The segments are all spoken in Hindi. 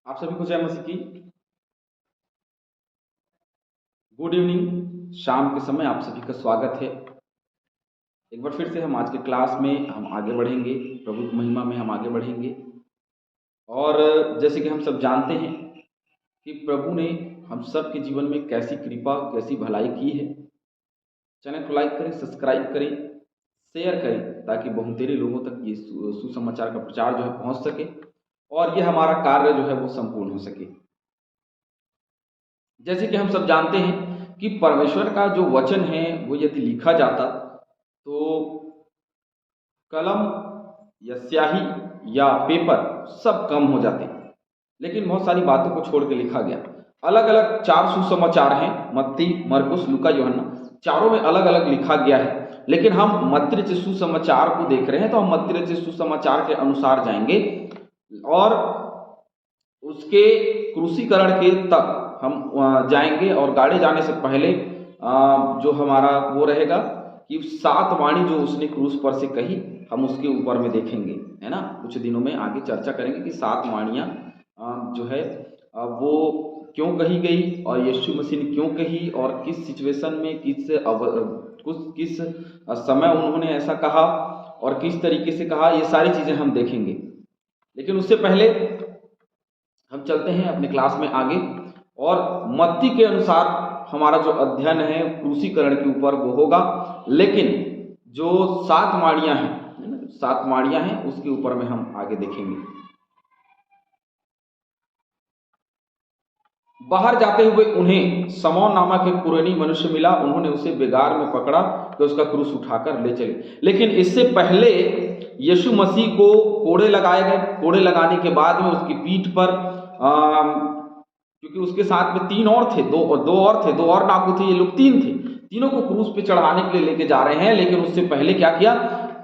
आप सभी को जय मसीह की गुड इवनिंग। शाम के समय आप सभी का स्वागत है। एक बार फिर से हम आज के क्लास में हम आगे बढ़ेंगे, प्रभु की महिमा में हम आगे बढ़ेंगे। और जैसे कि हम सब जानते हैं कि प्रभु ने हम सब के जीवन में कैसी कृपा, कैसी भलाई की है। चैनल को लाइक करें, सब्सक्राइब करें, शेयर करें, ताकि बहुतेरे लोगों तक ये सुसमाचार का प्रचार जो है पहुँच सके और ये हमारा कार्य जो है वो संपूर्ण हो सके। जैसे कि हम सब जानते हैं कि परमेश्वर का जो वचन है वो यदि लिखा जाता तो कलम या स्याही या पेपर सब कम हो जाते, लेकिन बहुत सारी बातों को छोड़ के लिखा गया। अलग अलग 4 सुसमाचार हैं, मत्ती, मरकुस, लूका, यूहन्ना, चारों में अलग अलग लिखा गया है। लेकिन हम मत्ती रचित सुसमाचार को देख रहे हैं तो हम मत्ती रचित सुसमाचार के अनुसार जाएंगे और उसके क्रूसीकरण के तक हम जाएंगे। और गाड़े जाने से पहले जो हमारा वो रहेगा कि 7 वाणी जो उसने क्रूस पर से कही, हम उसके ऊपर में देखेंगे, है ना। कुछ दिनों में आगे चर्चा करेंगे कि 7 वाणियाँ जो है वो क्यों कही गई और यीशु मसीह ने क्यों कही और किस सिचुएशन में किस समय उन्होंने ऐसा कहा और किस तरीके से कहा, ये सारी चीज़ें हम देखेंगे। लेकिन उससे पहले हम चलते हैं अपने क्लास में आगे और मत्ती के अनुसार हमारा जो अध्ययन है क्रूसीकरण के ऊपर वो होगा। लेकिन जो 7 वाणियाँ हैं, 7 वाणियाँ हैं, उसके ऊपर में हम आगे देखेंगे। बाहर जाते हुए उन्हें समौन नामक एक कुरेनी मनुष्य मिला। उन्होंने उसे बेगार में पकड़ा तो उसका क्रूस उठाकर ले चले। लेकिन इससे पहले यीशु मसीह को कोड़े लगाए गए। कोड़े लगाने के बाद में उसकी पीठ पर क्योंकि उसके साथ में 3 और थे, दो और डाकू थे, ये लोग 3 थे, तीनों को क्रूस पे चढ़ाने के लिए लेके जा रहे हैं। लेकिन उससे पहले क्या किया,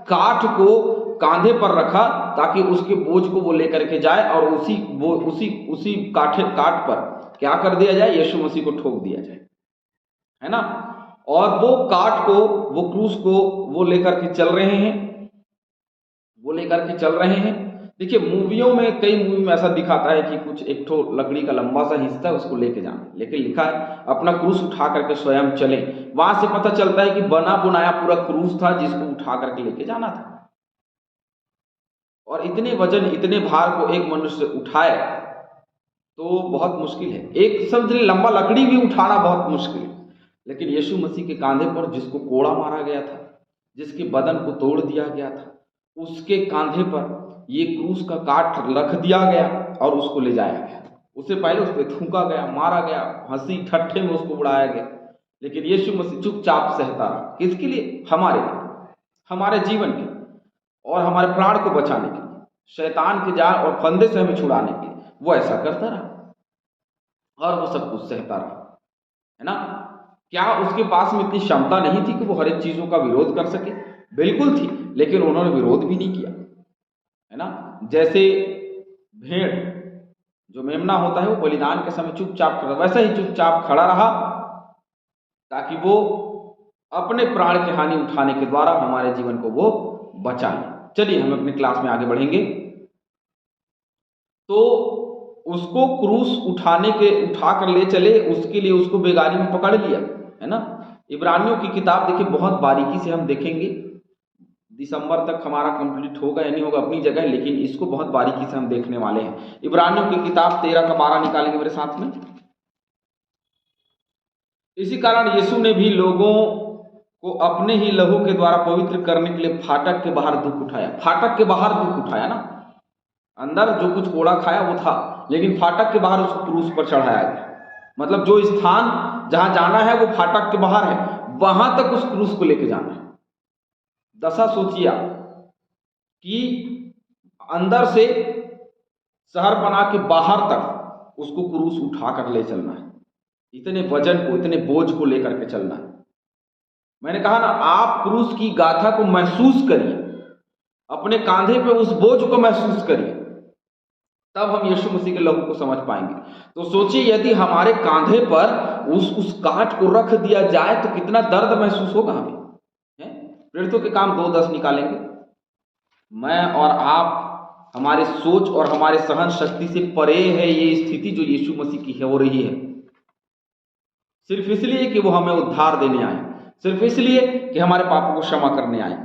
काठ को कांधे पर रखा ताकि उसके बोझ को वो लेकर के जाए और उसी काठ पर क्या कर दिया जाए, यीशु मसीह को ठोक दिया जाए, है ना। और वो काठ को, वो क्रूस को वो लेकर के चल रहे हैं, देखिए मूवियों में, कई मूवी में ऐसा दिखाता है कि कुछ एक ठो लकड़ी का लंबा सा हिस्सा है, उसको लेके जाना, लेकिन लिखा है अपना क्रूस उठा करके स्वयं चले। वहां से पता चलता है कि बना बुनाया पूरा क्रूस था जिसको उठा करके लेके जाना था। और इतने वजन, इतने भार को एक मनुष्य उठाए तो बहुत मुश्किल है। एक समझ लंबा लकड़ी भी उठाना बहुत मुश्किल है, लेकिन यीशु मसीह के कांधे पर जिसको कोड़ा मारा गया था, जिसके बदन को तोड़ दिया गया था, उसके कांधे पर ये क्रूस का काठ रख दिया गया और उसको ले जाया गया। उससे पहले उस पर थूका गया, मारा गया, हंसी ठट्ठे में उसको उड़ाया गया, लेकिन यीशु मसीह चुपचाप सहता रहा। किसके लिए? हमारे लिए, हमारे जीवन के और हमारे प्राण को बचाने के लिए, शैतान के जाल और फंदे से हमें छुड़ाने के लिए वो ऐसा करता रहा और वो सब कुछ सहता रहा, है ना। क्या उसके पास में इतनी क्षमता नहीं थी कि वो हर एक चीजों का विरोध कर सके? बिल्कुल थी, लेकिन उन्होंने विरोध भी नहीं किया, है ना। जैसे भेड़, जो मेमना होता है, वो बलिदान के समय चुपचाप खड़ा, वैसा ही चुपचाप खड़ा रहा ताकि वो अपने प्राण की हानि उठाने के द्वारा हमारे जीवन को वो बचा ले। चलिए हम अपने क्लास में आगे बढ़ेंगे। तो उसको क्रूस उठा कर ले चले, उसके लिए उसको बेगारी में पकड़ लिया, है ना। इब्रानियों की किताब देखिए, बहुत बारीकी से हम देखेंगे। दिसंबर तक हमारा कंप्लीट होगा या नहीं होगा अपनी जगह, लेकिन इसको बहुत बारीकी से हम देखने वाले हैं। इब्रानियों की किताब 13 का 12 निकालेंगे मेरे साथ में। इसी कारण यीशु ने भी लोगों को अपने ही लहू के द्वारा पवित्र करने के लिए फाटक के बाहर दुख उठाया। फाटक के बाहर दुख उठाया ना, अंदर जो कुछ कोड़ा खाया वो था, लेकिन फाटक के बाहर उसको क्रूस पर चढ़ाया गया। मतलब जो स्थान जहां जाना है वो फाटक के बाहर है, वहां तक उस क्रूस को लेके जाना है। दशा सोचिए कि अंदर से शहर बना के बाहर तक उसको क्रूस उठा कर ले चलना है, इतने वजन को, इतने बोझ को लेकर के चलना है। मैंने कहा ना, आप क्रूस की गाथा को महसूस करिए, अपने कांधे पे उस बोझ को महसूस करिए, तब हम यीशु मसीह के लहू को समझ पाएंगे। तो सोचिए, यदि हमारे कांधे पर उस काठ को रख दिया जाए तो कितना दर्द महसूस होगा हमें। प्रेरितों के काम 2:10 निकालेंगे। मैं और आप हमारे सोच और हमारे सहन शक्ति से परे है ये स्थिति जो यीशु मसीह की है, हो रही है। सिर्फ इसलिए कि वो हमें उद्धार देने आए, सिर्फ इसलिए कि हमारे पापों को क्षमा करने आए।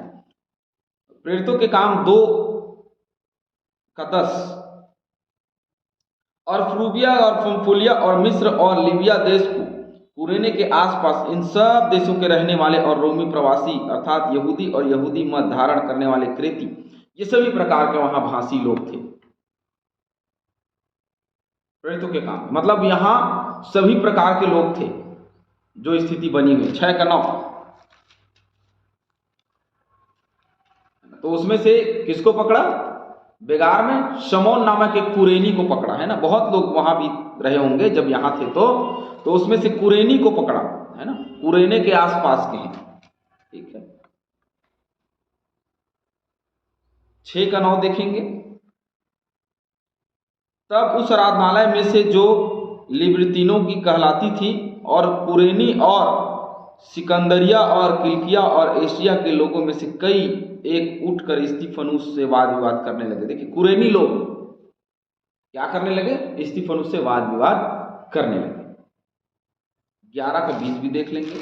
प्रेरितों के काम 2:10, और फ्रूगिया और पंफूलिया और मिस्र और लीबिया देश को, कुरेने के आसपास इन सब देशों के रहने वाले और रोमी प्रवासी अर्थात यहूदी और यहूदी मत धारण करने वाले क्रेती, ये सभी प्रकार के वहां भाषी लोग थे। प्रेरितों के काम मतलब यहां सभी प्रकार के लोग थे जो स्थिति बनी हुई। 6:9, तो उसमें से किसको पकड़ा? बेगार में शमौन नामक एक कुरेनी को पकड़ा, है ना। बहुत लोग वहां भी रहे होंगे जब यहां थे, तो उसमें से कुरेनी को पकड़ा, है ना। कुरेने के आसपास के हैं, ठीक है। 6:9 देखेंगे, तब उस आराधनालय में से जो लिब्रतीनों की कहलाती थी और कुरेनी और सिकंदरिया और किल्किया और एशिया के लोगों में से कई एक उठकर स्तिफनुस से वाद विवाद करने लगे। देखिए, कुरेनी लोग क्या करने लगे? स्तिफनुस से वाद विवाद करने लगे। 11:20 भी देख लेंगे।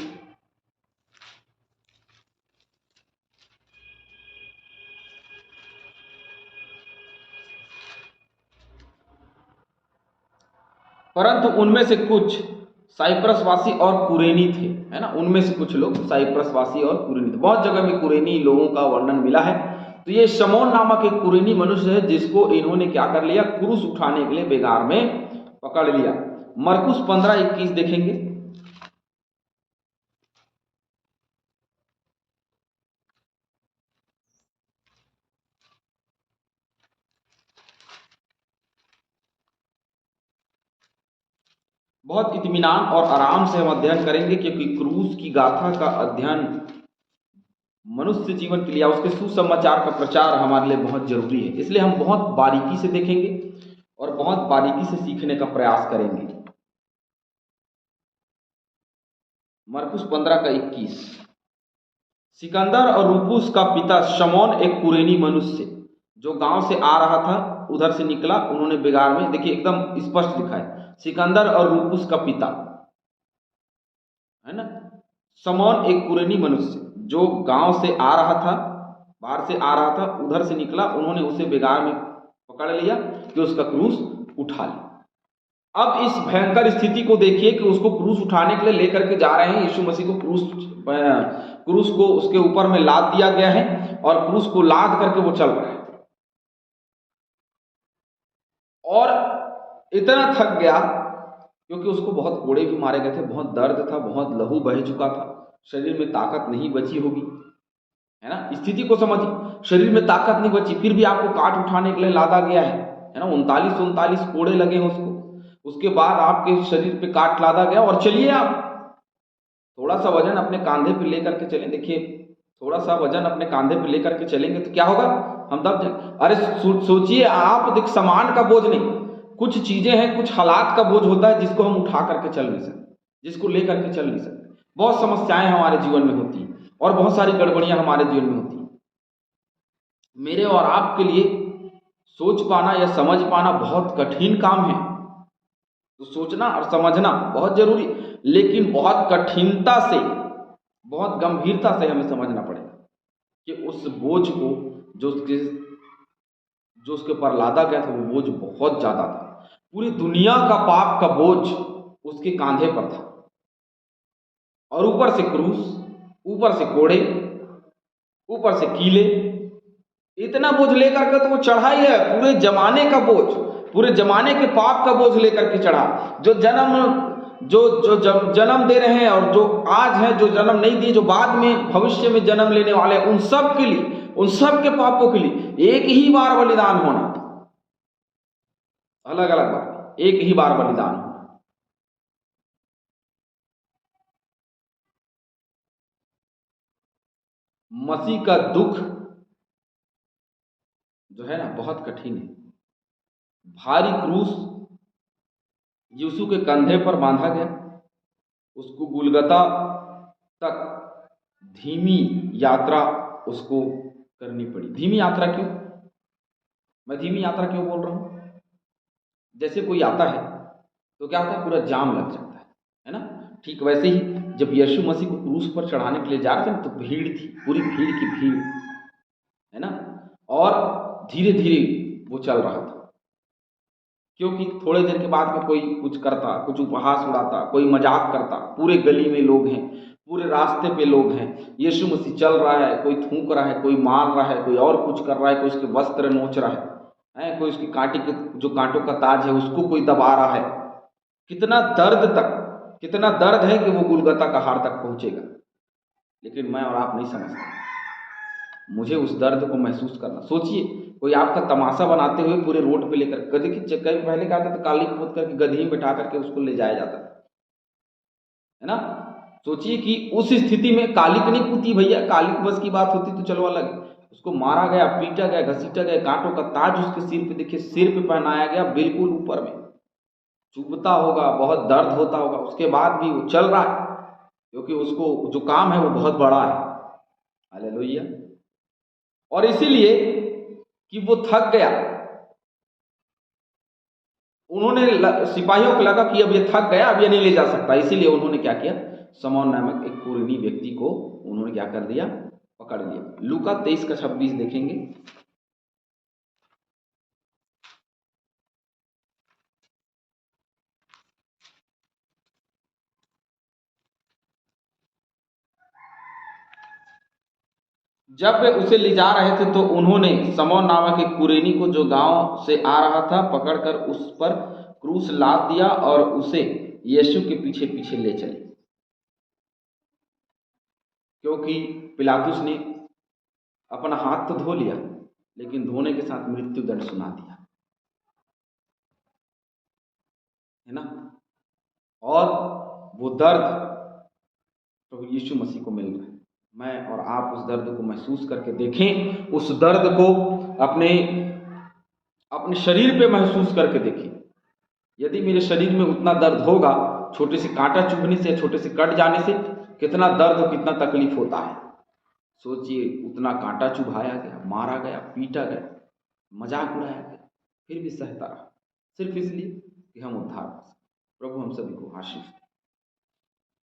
परंतु उनमें से कुछ साइप्रसवासी और कुरेनी थे, है ना। उनमें से कुछ लोग साइप्रसवासी और कुरेनी थे। बहुत जगह में कुरेनी लोगों का वर्णन मिला है। तो ये शमौन नामक एक कुरेनी मनुष्य है जिसको इन्होंने क्या कर लिया? क्रूस उठाने के लिए बेगार में पकड़ लिया। मरकुस 15:21 देखेंगे। बहुत इत्मीनान और आराम से हम अध्ययन करेंगे, क्योंकि क्रूस की गाथा का अध्ययन मनुष्य जीवन के लिए, उसके सुसमाचार का प्रचार हमारे लिए बहुत जरूरी है। इसलिए हम बहुत बारीकी से देखेंगे और बहुत बारीकी से सीखने का प्रयास करेंगे। मरकुस 15:21, सिकंदर और रूपुस का पिता शमौन एक कुरेनी मनुष्य जो गांव से आ रहा था, उधर से निकला। उन्होंने बेगार में, देखिए एकदम स्पष्ट लिखा है, सिकंदर और रूपुस का पिता, है ना। शमौन एक कुरेनी मनुष्य जो गांव से आ रहा था, बाहर से आ रहा था, उधर से निकला। उन्होंने उसे बेगार में पकड़ लिया कि उसका क्रूस उठा लिया। अब इस भयंकर स्थिति को देखिए कि उसको क्रूस उठाने के लिए लेकर के जा रहे हैं। यीशु मसीह को क्रूस को उसके ऊपर में लाद दिया गया है और क्रूस को लाद करके वो चल रहा है। और इतना थक गया क्योंकि उसको बहुत कोड़े भी मारे गए थे, बहुत दर्द था, बहुत लहू बह चुका था, शरीर में ताकत नहीं बची होगी, है ना। स्थिति को समझिए, शरीर में ताकत नहीं बची, फिर भी आपको काट उठाने के लिए लादा गया है ना। 39 कोड़े लगे हैं उसको। उसके बाद आपके शरीर पे काट लादा गया और चलिए आप थोड़ा सा वजन अपने कांधे पे लेकर के चलें। देखिए, थोड़ा सा वजन अपने कांधे पे लेकर के चलेंगे तो क्या होगा? हम दब जाएंगे। अरे सोचिए आप, देख सामान का बोझ नहीं, कुछ चीजें हैं, कुछ हालात का बोझ होता है जिसको हम उठा करके चल नहीं सकते, जिसको ले करके चल नहीं सकते। बहुत समस्याएं हमारे जीवन में होती हैं और बहुत सारी गड़बड़ियां हमारे जीवन में होती हैं। मेरे और आपके लिए सोच पाना या समझ पाना बहुत कठिन काम है। तो सोचना और समझना बहुत जरूरी, लेकिन बहुत कठिनता से, बहुत गंभीरता से हमें समझना पड़ेगा कि उस बोझ को जो उसके ऊपर लादा गया था, वो बोझ बहुत ज्यादा था। पूरी दुनिया का पाप का बोझ उसके कांधे पर था, और ऊपर से क्रूस, ऊपर से कोड़े, ऊपर से कीले, इतना बोझ लेकर के तो वो चढ़ा ही है। पूरे जमाने का बोझ, पूरे जमाने के पाप का बोझ लेकर के चढ़ा। जो जन्म दे रहे हैं और जो आज है, जो जन्म नहीं दिए, जो बाद में भविष्य में जन्म लेने वाले, उन सब के लिए, उन सब के पापों के लिए एक ही बार बलिदान होना। अलग अलग बात, एक ही बार बलिदान होना। मसीह का दुख जो है ना, बहुत कठिन है। भारी क्रूस यीशु के कंधे पर बांधा गया, उसको गुलगता तक धीमी यात्रा उसको करनी पड़ी। धीमी यात्रा क्यों? मैं धीमी यात्रा क्यों बोल रहा हूँ? जैसे कोई आता है तो क्या होता है, पूरा जाम लग जाता है ना। ठीक वैसे ही जब यीशु मसीह को क्रूस पर चढ़ाने के लिए जा रहे थे ना, तो भीड़ थी, पूरी भीड़ की भीड़, है ना। और धीरे धीरे वो चल रहा था, क्योंकि थोड़े देर के बाद में कोई कुछ करता, कुछ उपहास उड़ाता, कोई मजाक करता, पूरे गली में लोग हैं, पूरे रास्ते पे लोग हैं, यीशु मसीह चल रहा है, कोई थूक रहा है, कोई मार रहा है, कोई और कुछ कर रहा है, कोई उसके वस्त्र नोच रहा है, कोई उसकी कांटे के जो कांटों का ताज है उसको कोई दबा रहा है। कितना दर्द तक, कितना दर्द है कि वो गुलगता का हार तक पहुंचेगा। लेकिन मैं और आप नहीं समझते, मुझे उस दर्द को महसूस करना। सोचिए, कोई आपका तमाशा बनाते हुए पूरे रोड पे लेकर, गधे की चक्कर पहले क्या था, तो काली पोत करके गधी में बैठा करके उसको ले जाया जाता था, है ना। सोचिए कि उस स्थिति में कालिक नहीं पूती भैया, कालिक बस की बात होती तो चलो अलग है, उसको मारा गया, पीटा गया, घसीटा गया, कांटों का ताज उसके सिर पे, देखिए सिर पे पहनाया गया, बिल्कुल ऊपर में, चुभता होगा, बहुत दर्द होता होगा, उसके बाद भी वो चल रहा है, क्योंकि उसको जो काम है वो बहुत बड़ा है। हालेलुया। और इसीलिए कि वो थक गया, उन्होंने सिपाहियों को लगा कि अब ये थक गया, अब ये नहीं ले जा सकता, इसीलिए उन्होंने क्या किया, समौन नामक एक कुलीनी व्यक्ति को उन्होंने क्या कर दिया, पकड़ लिया। लूका 23:26 देखेंगे। जब वे उसे ले जा रहे थे तो उन्होंने समौन नामक एक कुरेनी को, जो गांव से आ रहा था, पकड़कर उस पर क्रूस लाद दिया और उसे यीशु के पीछे पीछे ले चले, क्योंकि पिलातुस ने अपना हाथ तो धो लिया, लेकिन धोने के साथ मृत्यु दंड सुना दिया, है ना। और वो दर्द प्रभु यीशु मसीह को मिल रहा है। मैं और आप उस दर्द को महसूस करके देखें, उस दर्द को अपने अपने शरीर पे महसूस करके देखें। यदि मेरे शरीर में उतना दर्द होगा, छोटे से कांटा चुभने से, छोटे से कट जाने से कितना दर्द और कितना तकलीफ होता है, सोचिए। उतना कांटा चुभाया गया, मारा गया, पीटा गया, मजाक उड़ाया गया, फिर भी सहता रहा, सिर्फ इसलिए कि हम उद्धार पा सकें। प्रभु हम सभी को आशीष